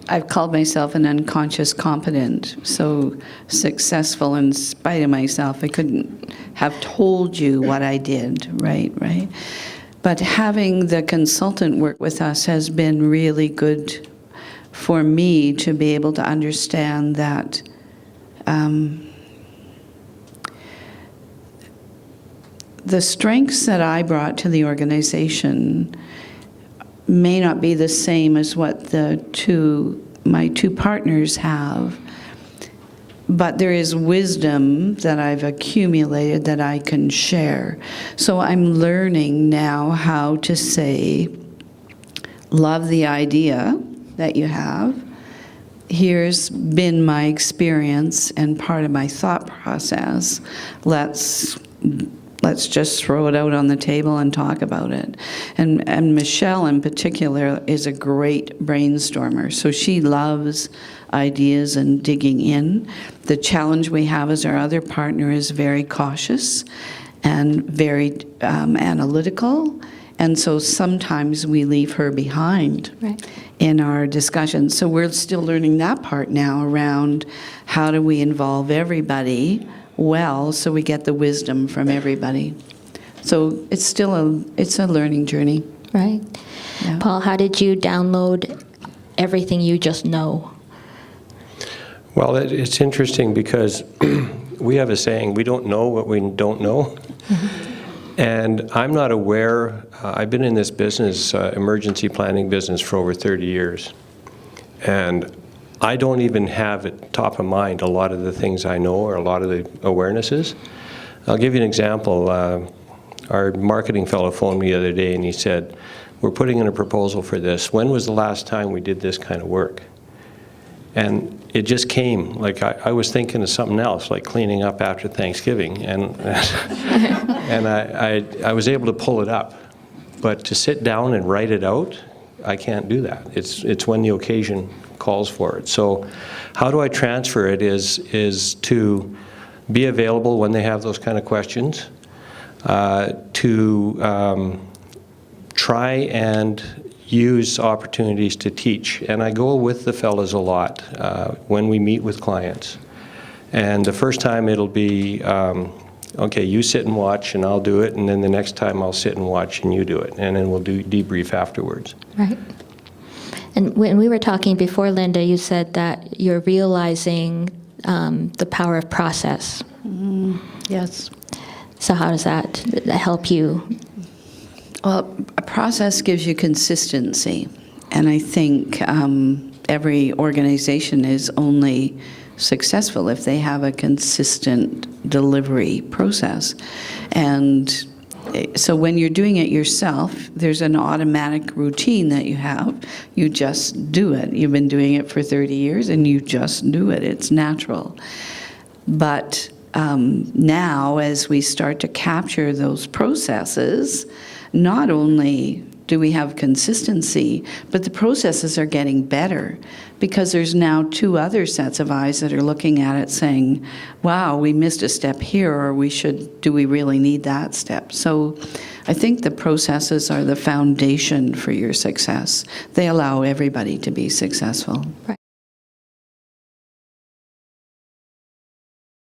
I've called myself an unconscious competent, so successful in spite of myself. I couldn't have told you what I did, right? But having the consultant work with us has been really good for me to be able to understand that the strengths that I brought to the organization may not be the same as what my two partners have, but there is wisdom that I've accumulated that I can share. So I'm learning now how to say, love the idea that you have. Here's been my experience and part of my thought process. Let's just throw it out on the table and talk about it. And Michelle in particular is a great brainstormer. So she loves ideas and digging in. The challenge we have is our other partner is very cautious and very analytical. And so sometimes we leave her behind in our discussions. So we're still learning that part now around how do we involve everybody well, so we get the wisdom from everybody. So it's still a learning journey. Right. Yeah. Paul, how did you download everything you just know? Well, it's interesting because we have a saying, we don't know what we don't know. And I'm not aware, I've been in this business, emergency planning business, for over 30 years. And I don't even have it top of mind a lot of the things I know or a lot of the awarenesses. I'll give you an example. Our marketing fellow phoned me the other day and he said, we're putting in a proposal for this. When was the last time we did this kind of work? And it just came, like I was thinking of something else, like cleaning up after Thanksgiving. And, and I was able to pull it up. But to sit down and write it out, I can't do that. It's when the occasion calls for it. So how do I transfer it is to be available when they have those kind of questions, to try and use opportunities to teach. And I go with the fellas a lot when we meet with clients. And the first time it'll be, okay, you sit and watch and I'll do it, and then the next time I'll sit and watch and you do it, and then we'll do debrief afterwards. Right. And when we were talking before, Linda, you said that you're realizing the power of process. Yes. So how does that help you? Well, a process gives you consistency. And I think every organization is only successful if they have a consistent delivery process. And so when you're doing it yourself, there's an automatic routine that you have. You just do it. You've been doing it for 30 years and you just do it. It's natural. But now, as we start to capture those processes, not only do we have consistency, but the processes are getting better because there's now two other sets of eyes that are looking at it saying, wow, we missed a step here, or do we really need that step? So I think the processes are the foundation for your success. They allow everybody to be successful. Right.